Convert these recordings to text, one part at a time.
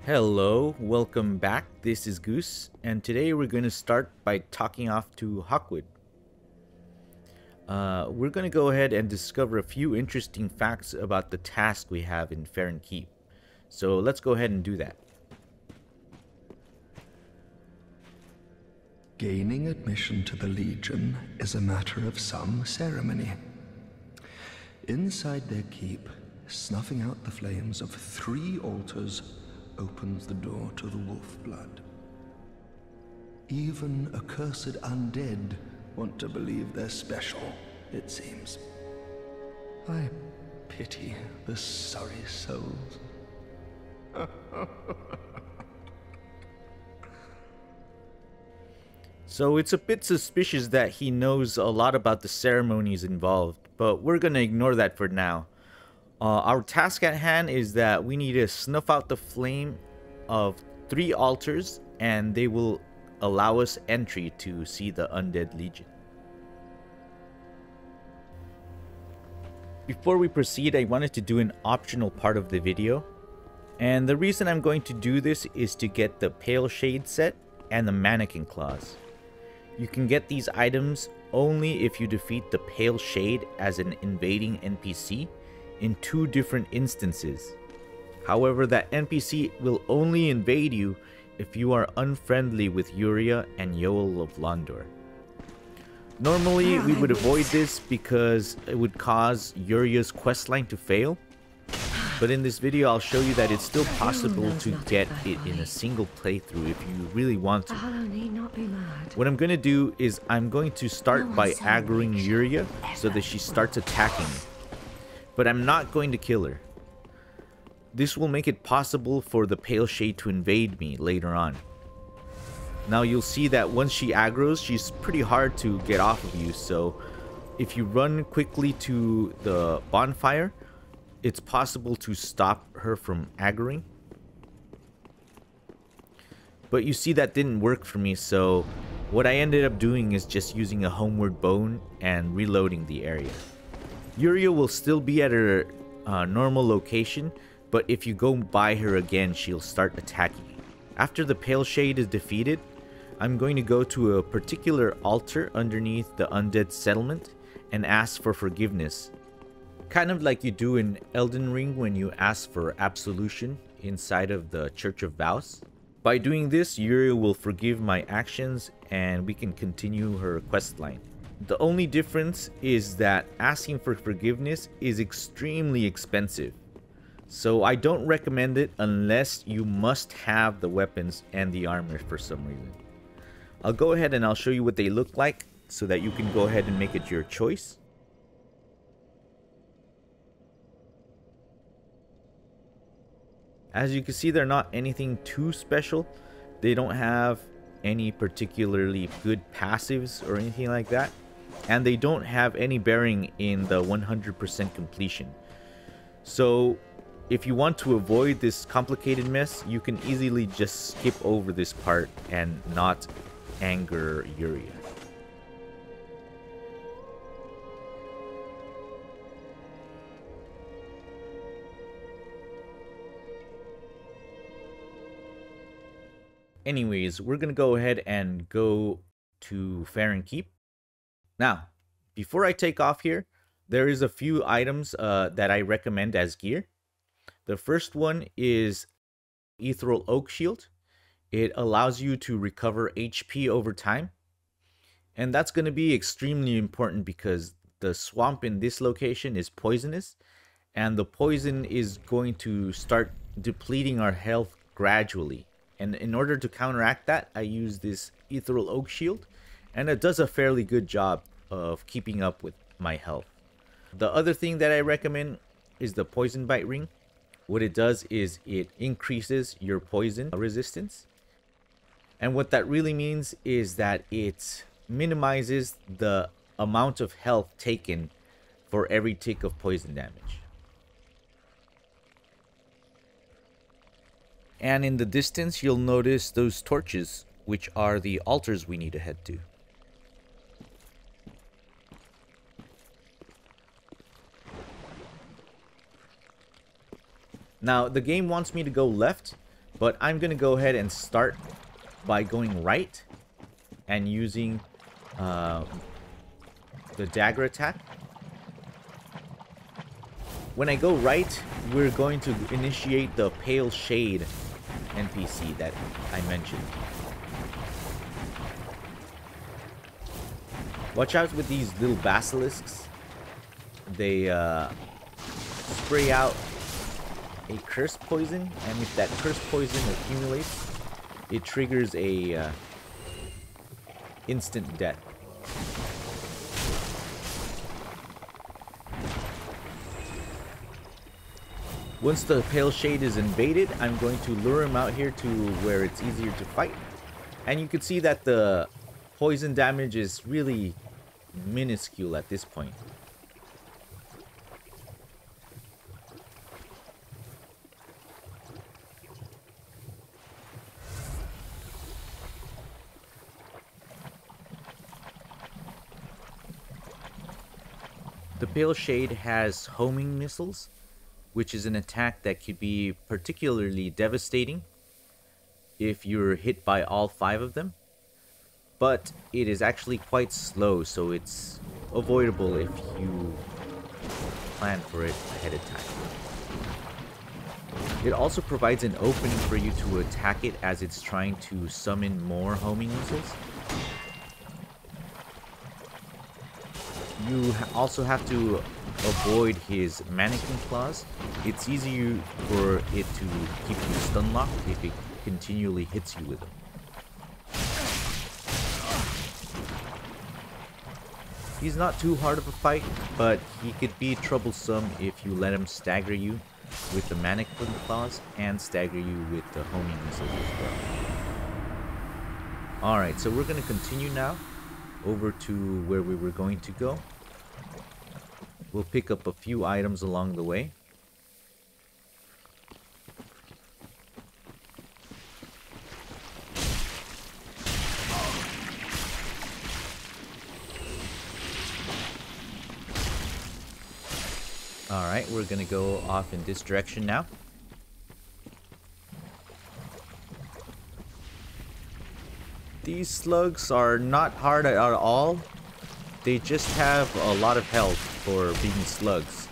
Hello, welcome back. This is Goose, and today we're going to start by talking off to Hawkwood. We're going to go ahead and discover a few interesting facts about the task we have in Farron Keep. So let's go ahead and do that. Gaining admission to the Legion is a matter of some ceremony. Inside their keep, snuffing out the flames of 3 altars opens the door to the wolf blood. Even accursed undead want to believe they're special, it seems. I pity the sorry souls. So it's a bit suspicious that he knows a lot about the ceremonies involved, but we're going to ignore that for now. Our task at hand is that we need to snuff out the flame of 3 altars, and they will allow us entry to see the Undead Legion. Before we proceed, I wanted to do an optional part of the video. And the reason I'm going to do this is to get the Pale Shade set and the Mannequin claws. You can get these items only if you defeat the Pale Shade as an invading NPC in 2 different instances. However, that NPC will only invade you if you are unfriendly with Yuria and Yoel of Londor. Normally, we would avoid this because it would cause Yuria's questline to fail. But in this video, I'll show you that it's still possible to get it in a single playthrough if you really want to. What I'm going to do is I'm going to start by aggroing Yuria so that she starts attacking me. But I'm not going to kill her. This will make it possible for the Pale Shade to invade me later on. Now you'll see that once she aggroes, she's pretty hard to get off of you, so if you run quickly to the bonfire, it's possible to stop her from aggroing. But you see that didn't work for me, so what I ended up doing is just using a homeward bone and reloading the area. Yuria will still be at her normal location, but if you go by her again, she'll start attacking you. After the Pale Shade is defeated, I'm going to go to a particular altar underneath the undead settlement and ask for forgiveness. Kind of like you do in Elden Ring when you ask for Absolution inside of the Church of Vows. By doing this, Yuria will forgive my actions and we can continue her questline. The only difference is that asking for forgiveness is extremely expensive. So I don't recommend it unless you must have the weapons and the armor for some reason. I'll go ahead and I'll show you what they look like so that you can go ahead and make it your choice. As you can see, they're not anything too special. They don't have any particularly good passives or anything like that. And they don't have any bearing in the 100% completion. So if you want to avoid this complicated mess, you can easily just skip over this part and not anger Yuria. Anyways, we're gonna go ahead and go to Farron Keep. Now, before I take off here, there is a few items that I recommend as gear. The first one is Ethereal Oak Shield. It allows you to recover HP over time. And that's going to be extremely important because the swamp in this location is poisonous. And the poison is going to start depleting our health gradually. And in order to counteract that, I use this Ethereal Oak Shield. And it does a fairly good job of keeping up with my health. The other thing that I recommend is the Poison Bite Ring. What it does is it increases your poison resistance. And what that really means is that it minimizes the amount of health taken for every tick of poison damage. And in the distance, you'll notice those torches, which are the altars we need to head to. Now, the game wants me to go left, But I'm going to go ahead and start by going right and using the dagger attack. When I go right, we're going to initiate the Pale Shade NPC that I mentioned. Watch out with these little basilisks. They spray out a curse poison, and if that curse poison accumulates, it triggers a instant death. Once the Pale Shade is invaded, I'm going to lure him out here to where it's easier to fight. And you can see that the poison damage is really minuscule at this point. The Pale Shade has homing missiles, which is an attack that could be particularly devastating if you're hit by all 5 of them. But it is actually quite slow, so it's avoidable if you plan for it ahead of time. It also provides an opening for you to attack it as it's trying to summon more homing missiles. You also have to avoid his Mannequin claws. It's easier for it to keep you stun locked if it continually hits you with them. He's not too hard of a fight, but he could be troublesome if you let him stagger you with the Mannequin claws and stagger you with the homing missiles as well. Alright, so we're going to continue now over to where we were going to go. We'll pick up a few items along the way. Alright, we're gonna go off in this direction now. These slugs are not hard at all. They just have a lot of health for being slugs.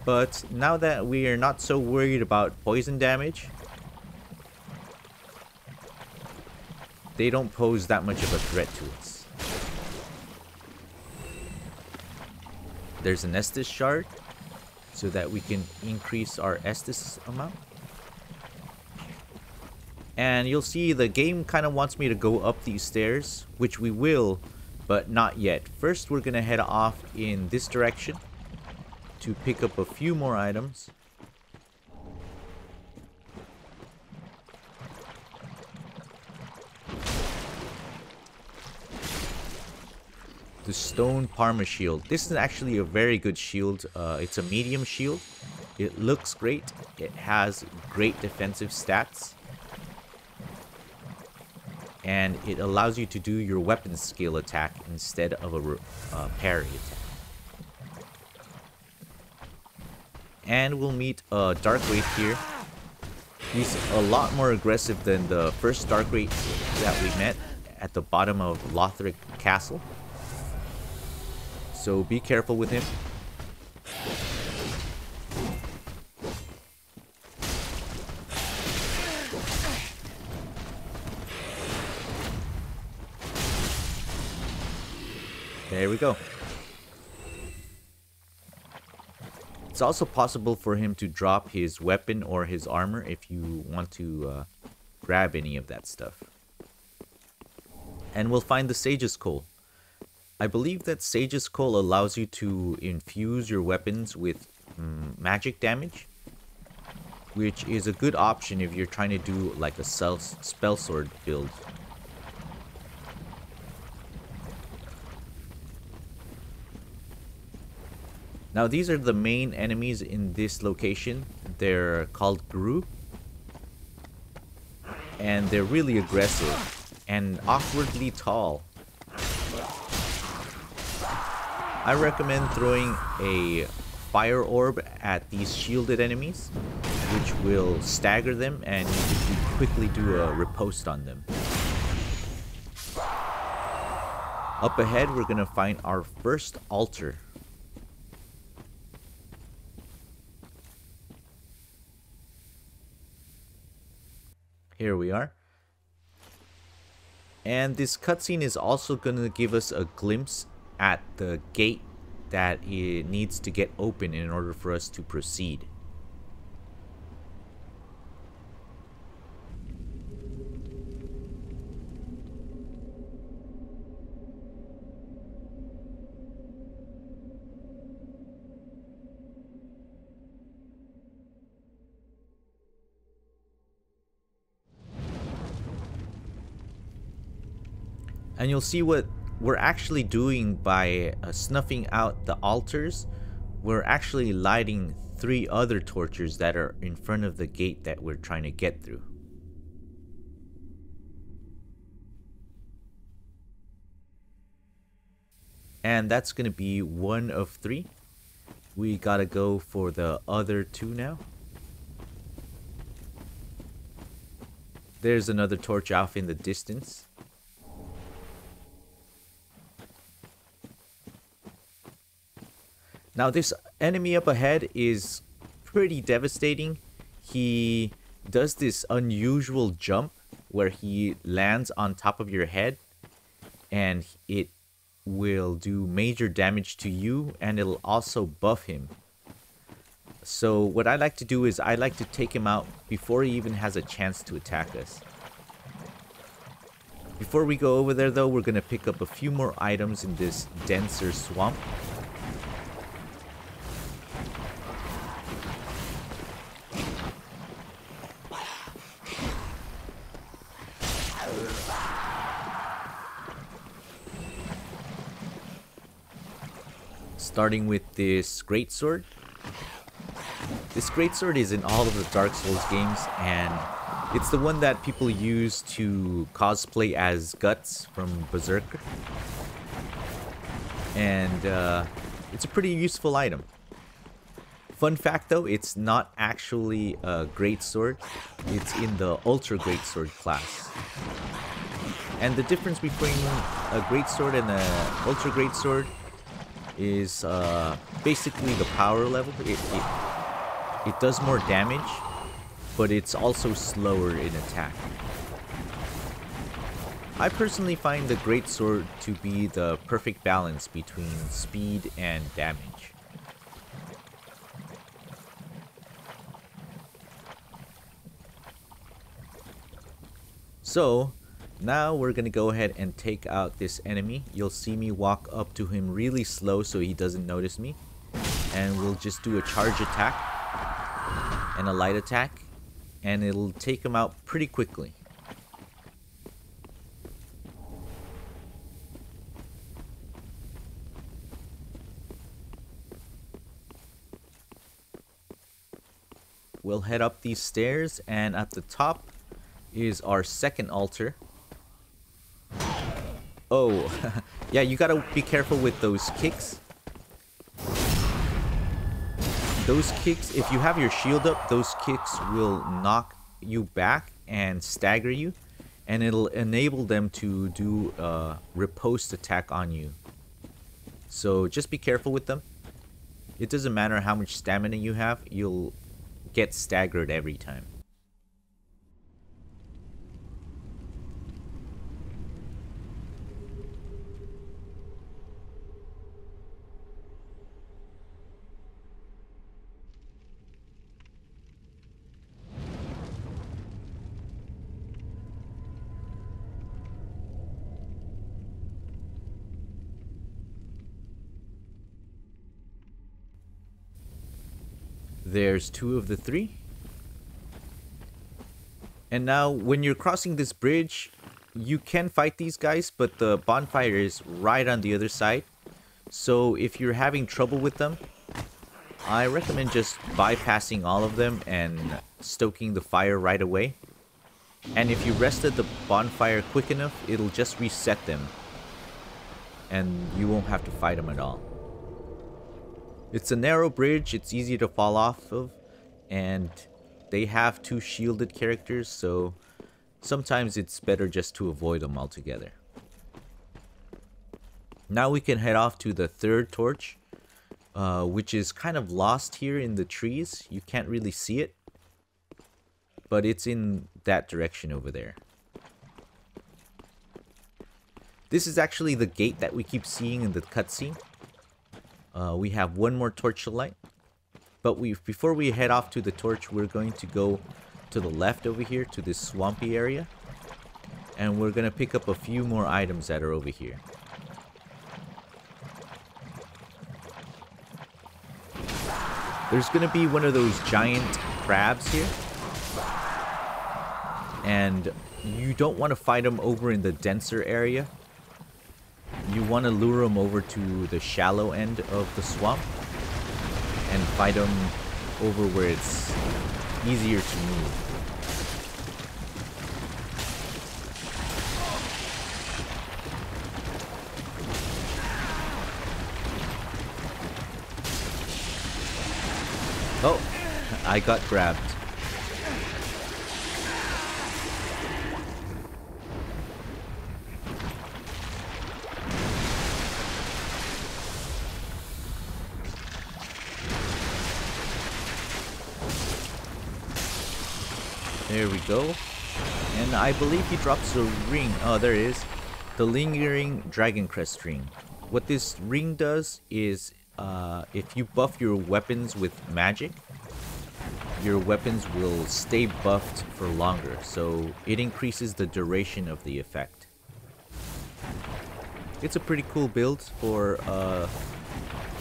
But now that we are not so worried about poison damage, they don't pose that much of a threat to us. There's an Estus shard, so that we can increase our Estus amount. And you'll see the game kind of wants me to go up these stairs, which we will, but not yet. First, we're going to head off in this direction to pick up a few more items. The stone Parma shield. This is actually a very good shield. It's a medium shield. It looks great. It has great defensive stats. And it allows you to do your weapon skill attack instead of a parry attack. And we'll meet a Dark Wraith here. He's a lot more aggressive than the first Dark Wraith that we met at the bottom of Lothric Castle. So be careful with him. There we go. It's also possible for him to drop his weapon or his armor if you want to grab any of that stuff. And we'll find the Sage's Coal. I believe that Sage's Coal allows you to infuse your weapons with magic damage, which is a good option if you're trying to do like a spell sword build. Now these are the main enemies in this location. They're called Gru. And they're really aggressive and awkwardly tall. I recommend throwing a fire orb at these shielded enemies, which will stagger them and you can quickly do a riposte on them. Up ahead, we're gonna find our first altar. Here we are. And this cutscene is also gonna give us a glimpse at the gate that it needs to get open in order for us to proceed. And you'll see what we're actually doing by snuffing out the altars. We're actually lighting 3 other torches that are in front of the gate that we're trying to get through. And that's going to be 1 of 3. We gotta go for the other 2 now. There's another torch off in the distance. Now this enemy up ahead is pretty devastating. He does this unusual jump where he lands on top of your head and it will do major damage to you, and it'll also buff him. So what I like to do is I like to take him out before he even has a chance to attack us. Before we go over there though, we're going to pick up a few more items in this denser swamp. Starting with this greatsword. This greatsword is in all of the Dark Souls games, and it's the one that people use to cosplay as Guts from Berserker. And it's a pretty useful item. Fun fact though, it's not actually a greatsword. It's in the Ultra Greatsword class. And the difference between a greatsword and an Ultra Greatsword is basically the power level. It does more damage, but it's also slower in attack. I personally find the greatsword to be the perfect balance between speed and damage. So now we're gonna go ahead and take out this enemy. You'll see me walk up to him really slow so he doesn't notice me. And we'll just do a charge attack and a light attack, and it'll take him out pretty quickly. We'll head up these stairs, and at the top is our second altar. Oh, yeah, you gotta be careful with those kicks. Those kicks, if you have your shield up, those kicks will knock you back and stagger you, and it'll enable them to do a riposte attack on you. So just be careful with them. It doesn't matter how much stamina you have, you'll get staggered every time. There's 2 of the 3. And now when you're crossing this bridge, you can fight these guys, but the bonfire is right on the other side. So if you're having trouble with them, I recommend just bypassing all of them and stoking the fire right away. And if you rested the bonfire quick enough, it'll just reset them. And you won't have to fight them at all. It's a narrow bridge, it's easy to fall off of, and they have 2 shielded characters, so sometimes it's better just to avoid them altogether. Now we can head off to the 3rd torch, which is kind of lost here in the trees. You can't really see it, but it's in that direction over there. This is actually the gate that we keep seeing in the cutscene. We have 1 more torch to light. But before we head off to the torch, we're going to go to the left over here to this swampy area. And we're going to pick up a few more items that are over here. There's going to be one of those giant crabs here. And you don't want to fight them over in the denser area. You want to lure them over to the shallow end of the swamp and fight them over where it's easier to move. Oh, I got grabbed. There we go. And I believe he drops a ring. Oh, there it is. The Lingering Dragon Crest ring. What this ring does is, if you buff your weapons with magic, your weapons will stay buffed for longer. So it increases the duration of the effect. It's a pretty cool build for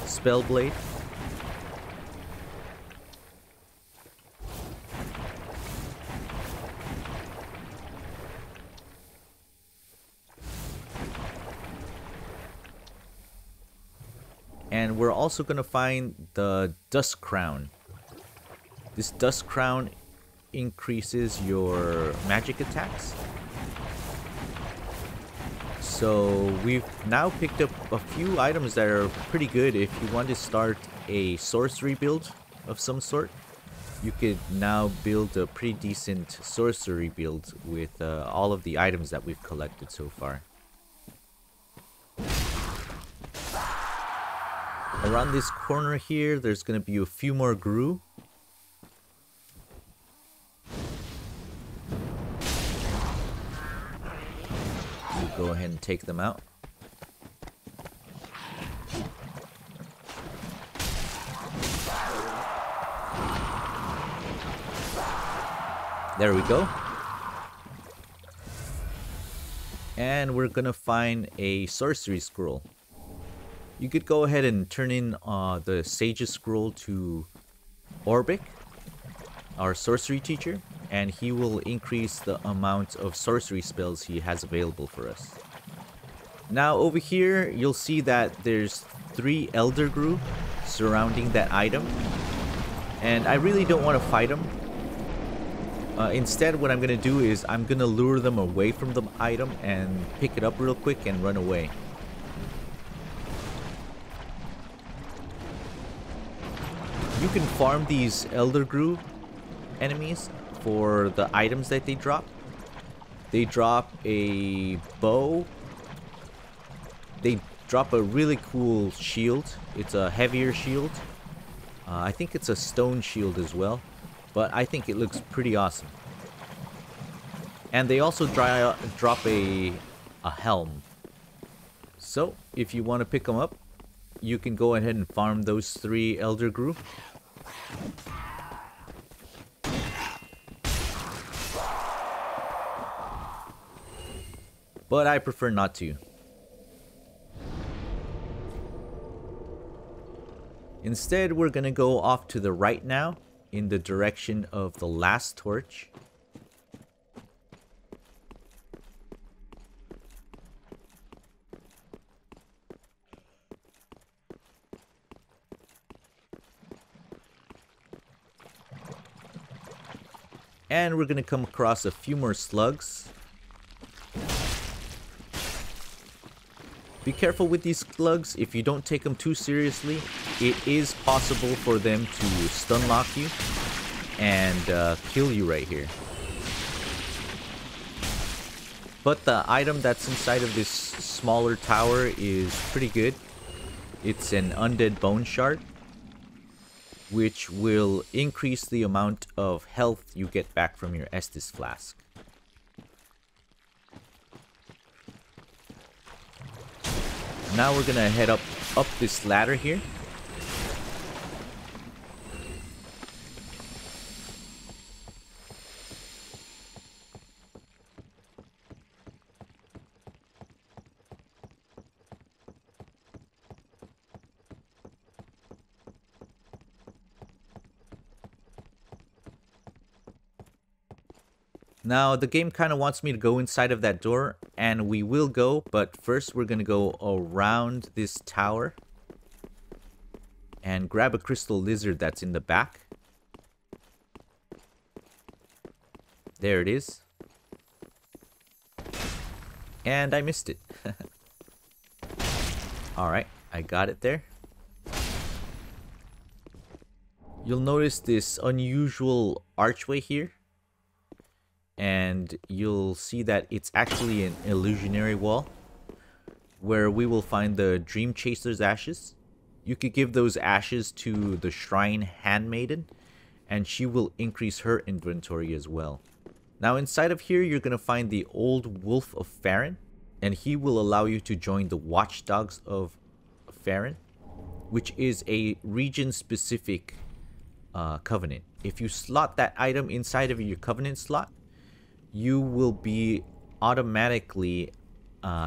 Spellblade. And we're also going to find the Dust Crown. This Dust Crown increases your magic attacks. So we've now picked up a few items that are pretty good. If you want to start a sorcery build of some sort, you could now build a pretty decent sorcery build with all of the items that we've collected so far. Around this corner here, there's going to be a few more Gru. We'll go ahead and take them out. There we go. And we're going to find a sorcery scroll. You could go ahead and turn in the Sage's Scroll to Orbic, our sorcery teacher, and he will increase the amount of sorcery spells he has available for us. Now over here, you'll see that there's 3 Elder Gru surrounding that item, and I really don't want to fight them. Instead, what I'm going to do is I'm going to lure them away from the item and pick it up real quick and run away. You can farm these Elder Gru enemies for the items that they drop. They drop a bow. They drop a really cool shield. It's a heavier shield. I think it's a stone shield as well, but I think it looks pretty awesome. And they also drop a helm. So if you want to pick them up, you can go ahead and farm those 3 Elder Gru. But I prefer not to. Instead, we're gonna go off to the right now, in the direction of the last torch. And we're gonna come across a few more slugs. Be careful with these slugs. If you don't take them too seriously, it is possible for them to stun lock you and kill you right here. But the item that's inside of this smaller tower is pretty good. It's an undead bone shard, which will increase the amount of health you get back from your Estus flask. Now we're gonna head up this ladder here. Now, the game kind of wants me to go inside of that door, and we will go, but first we're going to go around this tower and grab a crystal lizard that's in the back. There it is. And I missed it. Alright, I got it there. You'll notice this unusual archway here. And you'll see that it's actually an illusionary wall where we will find the Dream Chaser's ashes. You could give those ashes to the Shrine Handmaiden, and she will increase her inventory as well. Now inside of here, you're going to find the Old Wolf of Farron, and he will allow you to join the Watchdogs of Farron, which is a region-specific covenant. If you slot that item inside of your covenant slot, you will be automatically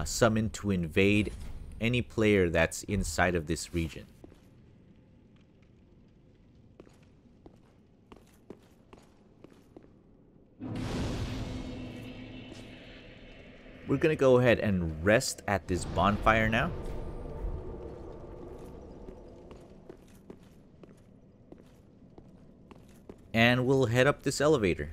summoned to invade any player that's inside of this region. We're gonna go ahead and rest at this bonfire now. And we'll head up this elevator.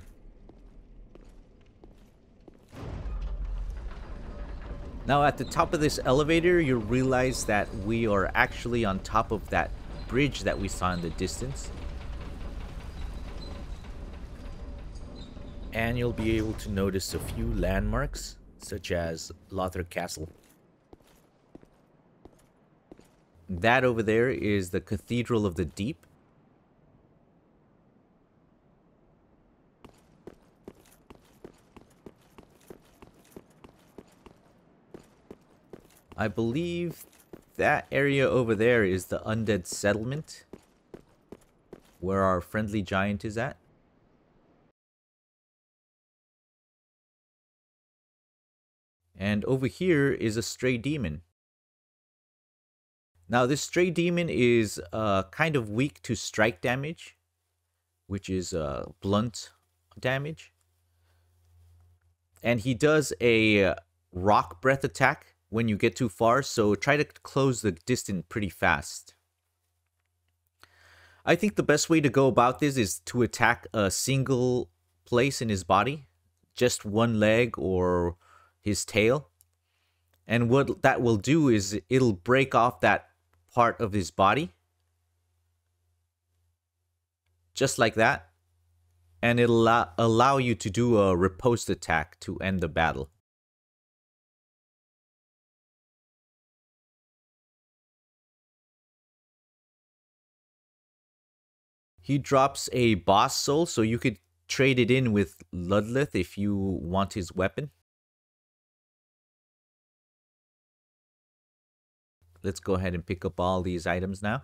Now at the top of this elevator, you'll realize that we are actually on top of that bridge that we saw in the distance. And you'll be able to notice a few landmarks, such as Lothar Castle. That over there is the Cathedral of the Deep. I believe that area over there is the undead settlement, where our friendly giant is at. And over here is a stray demon. Now this stray demon is kind of weak to strike damage, which is blunt damage. And he does a rock breath attack when you get too far, so try to close the distance pretty fast. I think the best way to go about this is to attack a single place in his body, just one leg or his tail. And what that will do is it'll break off that part of his body, just like that, and it'll allow you to do a riposte attack to end the battle. He drops a boss soul, so you could trade it in with Ludleth if you want his weapon. Let's go ahead and pick up all these items now.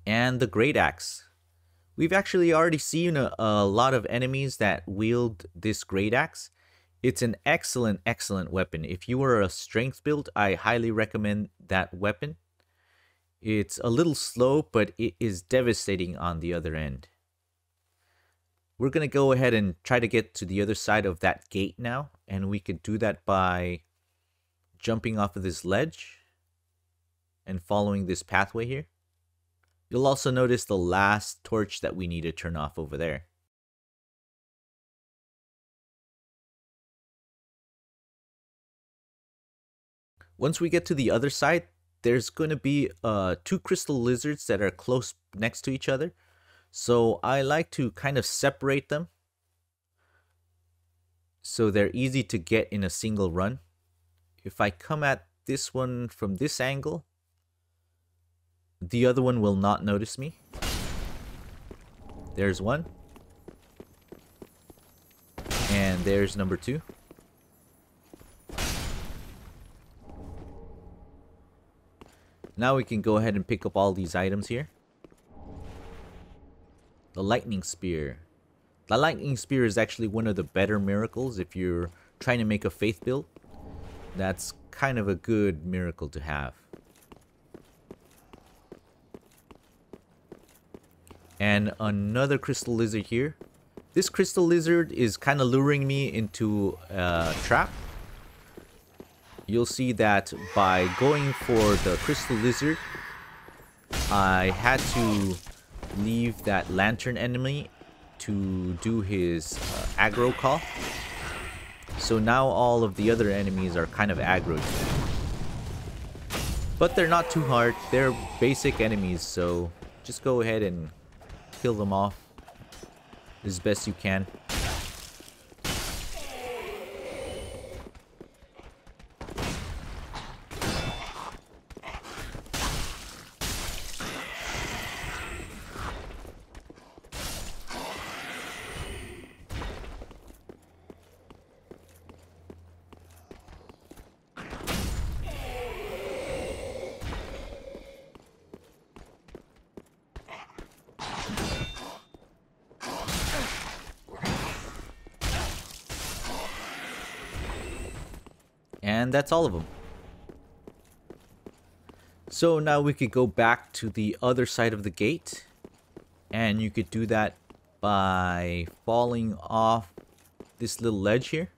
And the Great Axe. We've actually already seen a lot of enemies that wield this Great Axe. It's an excellent, excellent weapon. If you are a strength build, I highly recommend that weapon. It's a little slow, but it is devastating on the other end. We're going to go ahead and try to get to the other side of that gate now. And we could do that by jumping off of this ledge and following this pathway here. You'll also notice the last torch that we need to turn off over there. Once we get to the other side, there's going to be 2 crystal lizards that are close next to each other. So I like to kind of separate them so they're easy to get in a single run. If I come at this one from this angle, the other one will not notice me. There's one. And there's number 2. Now we can go ahead and pick up all these items here. The lightning spear. The lightning spear is actually one of the better miracles if you're trying to make a faith build. That's kind of a good miracle to have. And another crystal lizard here. This crystal lizard is kind of luring me into a trap. You'll see that by going for the crystal lizard, I had to leave that lantern enemy to do his aggro call. So now all of the other enemies are kind of aggroed. But they're not too hard. They're basic enemies, so just go ahead and kill them off as best you can. And that's all of them. So now we could go back to the other side of the gate. And you could do that by falling off this little ledge here.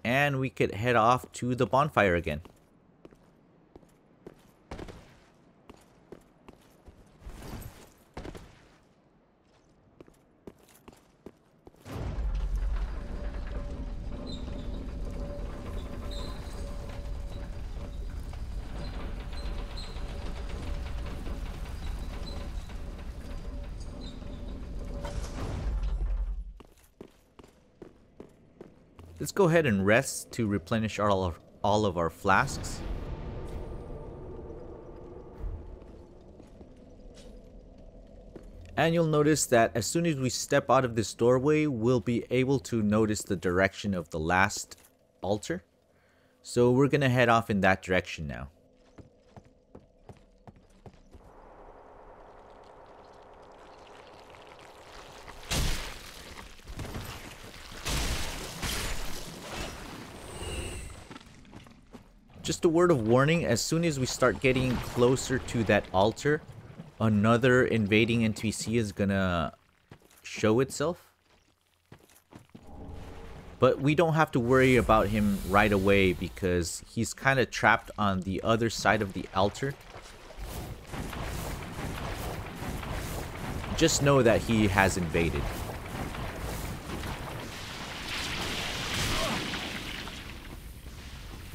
And we could head off to the bonfire again. Let's go ahead and rest to replenish all of our flasks. And you'll notice that as soon as we step out of this doorway, we'll be able to notice the direction of the last altar. So we're gonna head off in that direction now. Just a word of warning, as soon as we start getting closer to that altar, another invading NPC is gonna show itself. But we don't have to worry about him right away because he's kind of trapped on the other side of the altar. Just know that he has invaded.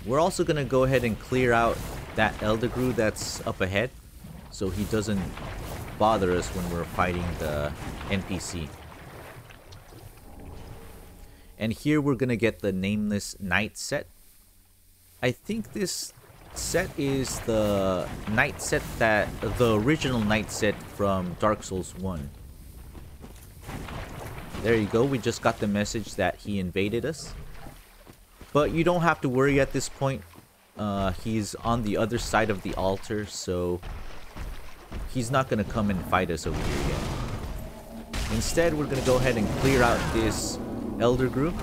We're also going to go ahead and clear out that Elder that's up ahead so he doesn't bother us when we're fighting the NPC. And here we're going to get the Nameless Knight set. I think this set is the Knight set that the original Knight set from Dark Souls 1. There you go, we just got the message that he invaded us. But you don't have to worry at this point. He's on the other side of the altar, so he's not going to come and fight us over here yet. Instead, we're going to go ahead and clear out this Elder group.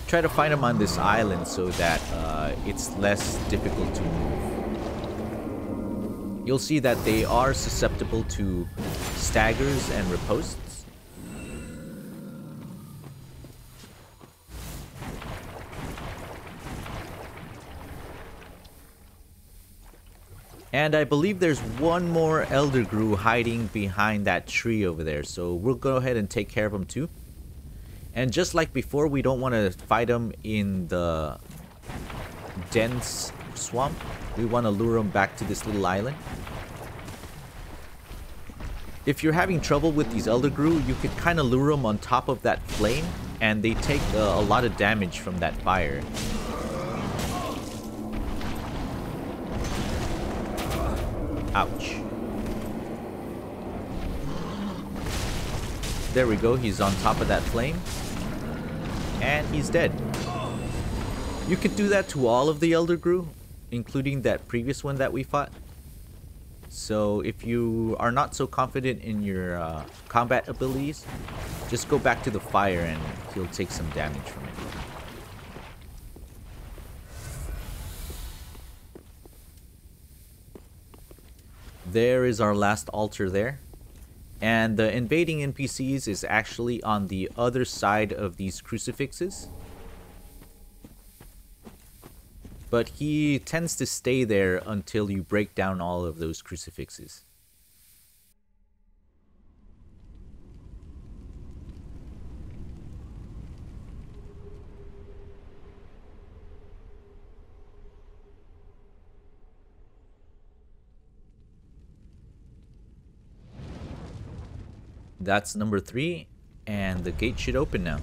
Try to find him on this island so that it's less difficult to move. You'll see that they are susceptible to staggers and riposts. And I believe there's one more Elder Gru hiding behind that tree over there. So we'll go ahead and take care of him too. And just like before, we don't want to fight him in the dense swamp. We want to lure him back to this little island. If you're having trouble with these Elder Gru, you could kind of lure them on top of that flame. And they take a lot of damage from that fire. Ouch. There we go, he's on top of that flame. And he's dead. You could do that to all of the Elder Gru, including that previous one that we fought. So if you are not so confident in your combat abilities, just go back to the fire and he'll take some damage from it. There is our last altar there. And the invading NPCs is actually on the other side of these crucifixes. But he tends to stay there until you break down all of those crucifixes. That's number 3, and the gate should open now.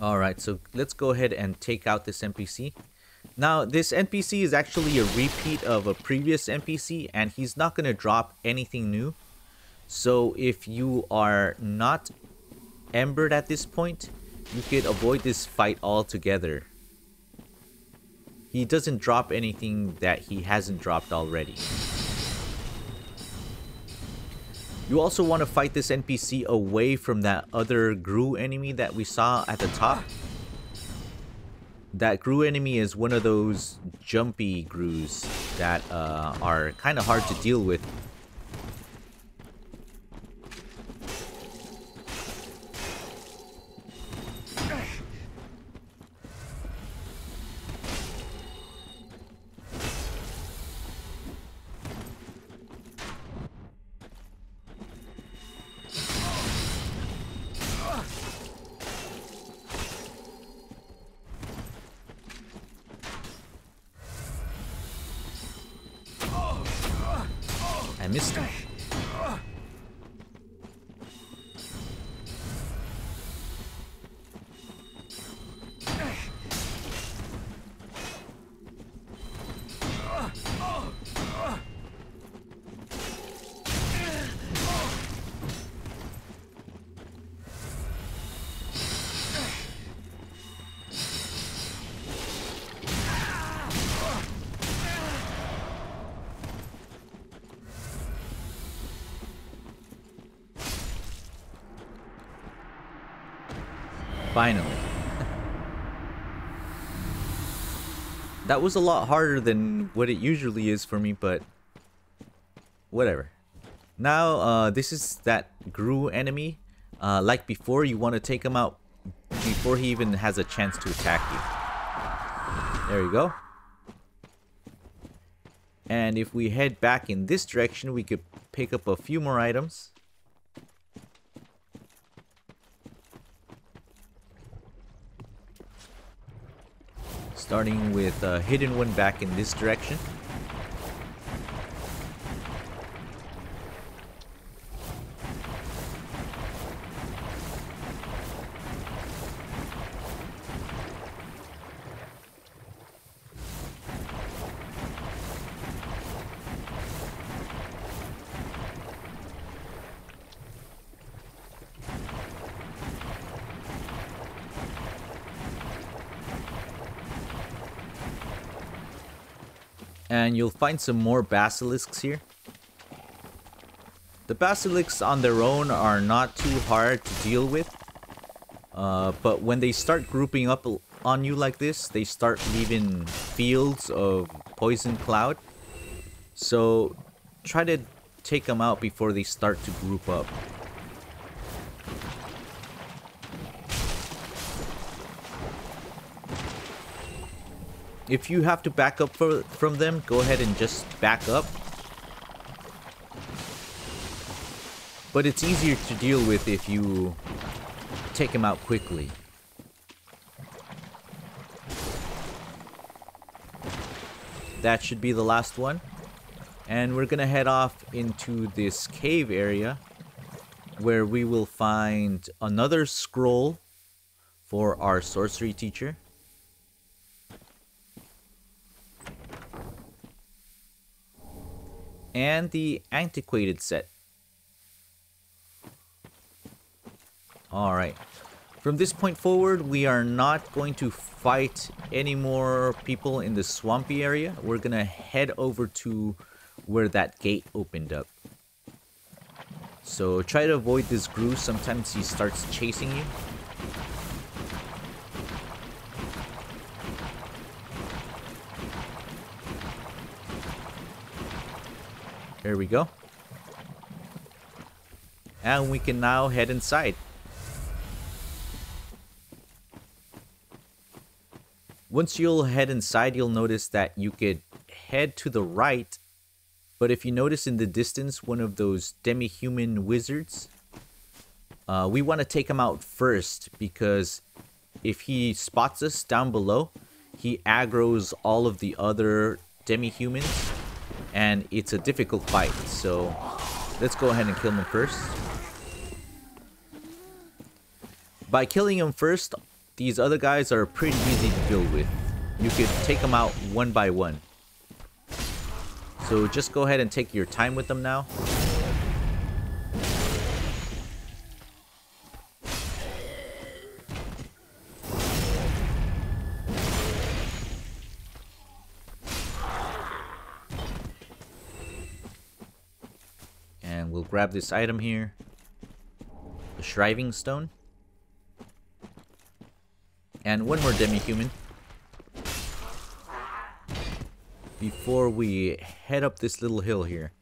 Alright, so let's go ahead and take out this NPC. Now, this NPC is actually a repeat of a previous NPC, and he's not going to drop anything new. So if you are not embered at this point, you could avoid this fight altogether. He doesn't drop anything that he hasn't dropped already. You also want to fight this NPC away from that other Gru enemy that we saw at the top. That Gru enemy is one of those jumpy Grus that are kind of hard to deal with. I missed him. Finally. That was a lot harder than what it usually is for me, but whatever. Now, this is that Gru enemy. Like before, you want to take him out before he even has a chance to attack you. There you go. And if we head back in this direction, we could pick up a few more items. Starting with a hidden one back in this direction. And you'll find some more basilisks here. The basilisks on their own are not too hard to deal with. But when they start grouping up on you like this, they start leaving fields of poison cloud. So try to take them out before they start to group up. If you have to back up from them, go ahead and just back up. But it's easier to deal with if you take them out quickly. That should be the last one. And we're gonna head off into this cave area where we will find another scroll for our sorcery teacher. And the antiquated set. Alright. From this point forward, we are not going to fight any more people in the swampy area. We're gonna head over to where that gate opened up. So try to avoid this Gru. Sometimes he starts chasing you. There we go. And we can now head inside. Once you'll head inside, you'll notice that you could head to the right. But if you notice in the distance, one of those demi-human wizards, we want to take him out first, because if he spots us down below, he aggroes all of the other demi-humans. And it's a difficult fight, so let's go ahead and kill him first. By killing him first, these other guys are pretty easy to deal with. You could take them out one by one. So just go ahead and take your time with them now. And we'll grab this item here. The Shriving Stone. And one more demi-human. Before we head up this little hill here.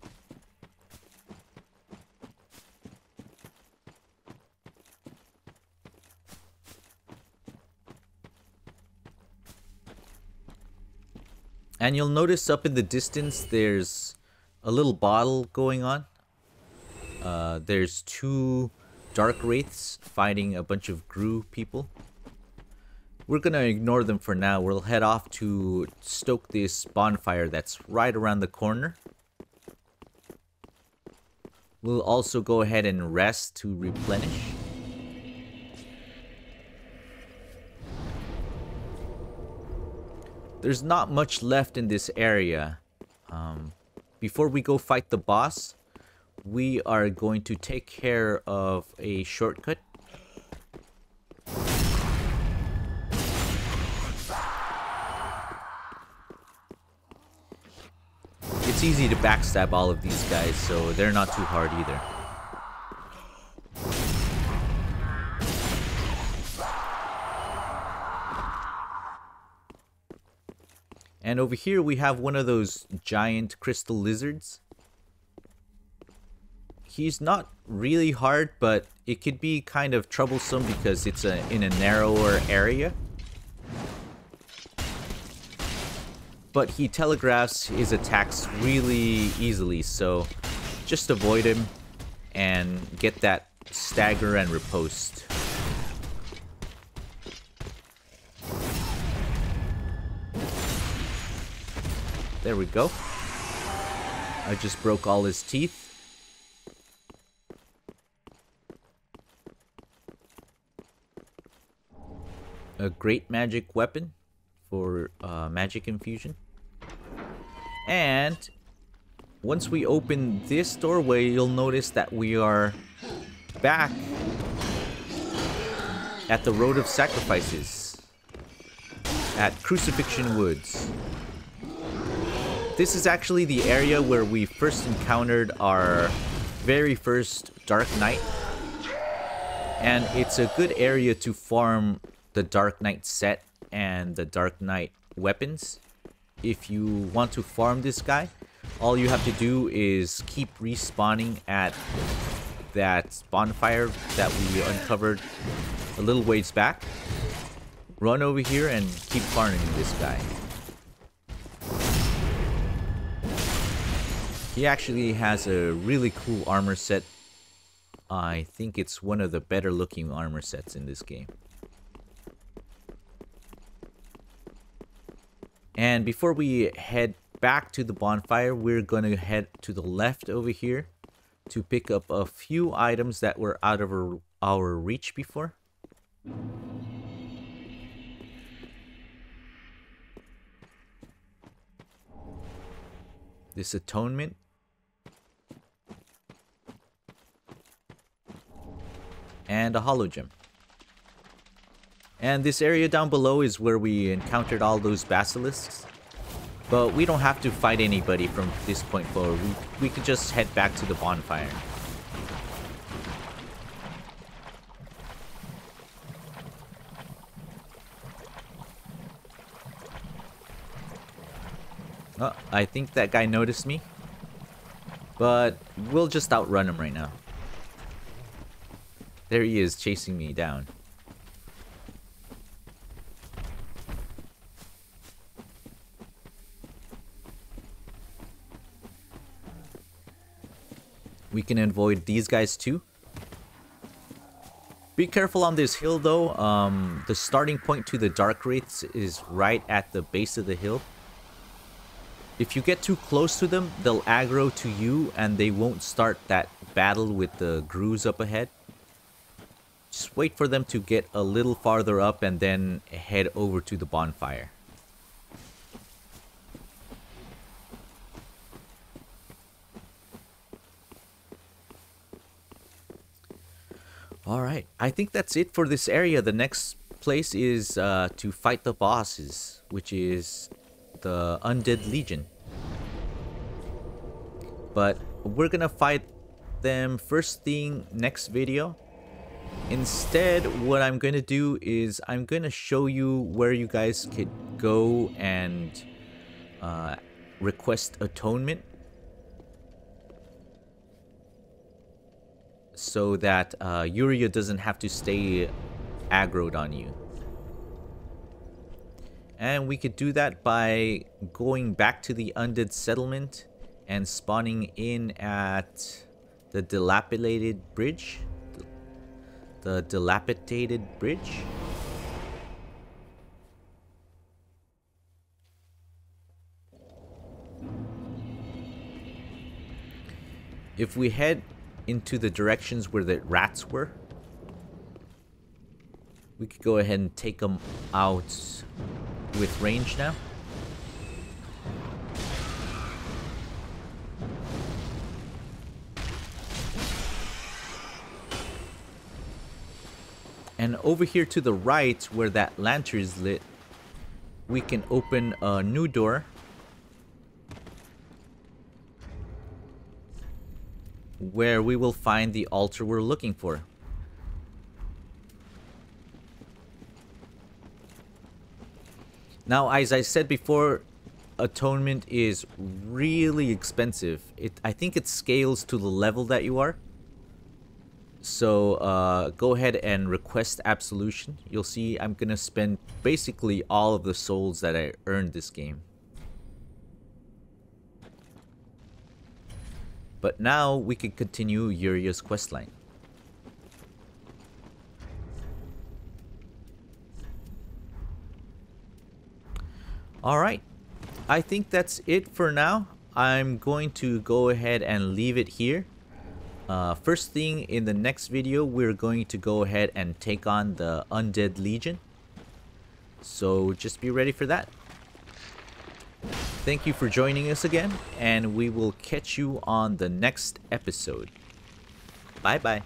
And you'll notice up in the distance there's a little bottle going on. There's two dark wraiths fighting a bunch of Gru people. We're gonna ignore them for now. We'll head off to stoke this bonfire that's right around the corner. We'll also go ahead and rest to replenish. There's not much left in this area. Before we go fight the boss, we are going to take care of a shortcut. It's easy to backstab all of these guys, so they're not too hard either. And over here we have one of those giant crystal lizards. He's not really hard, but it could be kind of troublesome because it's in a narrower area. But he telegraphs his attacks really easily, so just avoid him and get that stagger and riposte. There we go. I just broke all his teeth. A great magic weapon for magic infusion. And once we open this doorway, you'll notice that we are back at the Road of Sacrifices at Crucifixion Woods. This is actually the area where we first encountered our very first Dark Knight. And it's a good area to farm the Dark Knight set and the Dark Knight weapons. If you want to farm this guy, all you have to do is keep respawning at that bonfire that we uncovered a little ways back. Run over here and keep farming this guy. He actually has a really cool armor set. I think it's one of the better looking armor sets in this game. And before we head back to the bonfire, we're gonna head to the left over here to pick up a few items that were out of our reach before. This atonement. And a hollow gem. And this area down below is where we encountered all those basilisks. But we don't have to fight anybody from this point forward. We could just head back to the bonfire. Oh, I think that guy noticed me. But we'll just outrun him right now. There he is, chasing me down. We can avoid these guys too. Be careful on this hill though. The starting point to the Dark Wraiths is right at the base of the hill. If you get too close to them, they'll aggro to you and they won't start that battle with the Grus up ahead. Just wait for them to get a little farther up and then head over to the bonfire. Alright, I think that's it for this area. The next place is to fight the bosses, which is the Undead Legion. But we're gonna fight them first thing next video. Instead, what I'm gonna do is I'm gonna show you where you guys could go and request atonement, so that Yuria doesn't have to stay aggroed on you. And we could do that by going back to the Undead settlement and spawning in at the dilapidated bridge. The dilapidated bridge. If we head into the directions where the rats were, we could go ahead and take them out with range now. And over here to the right, where that lantern is lit, we can open a new door. Where we will find the altar we're looking for. Now, as I said before, atonement is really expensive. I think it scales to the level that you are. So go ahead and request Absolution. You'll see I'm gonna spend basically all of the souls that I earned this game. But now we can continue Yuria's questline. Alright, I think that's it for now. I'm going to go ahead and leave it here. First thing in the next video, we're going to go ahead and take on the Undead Legion. So just be ready for that. Thank you for joining us again, and we will catch you on the next episode. Bye bye.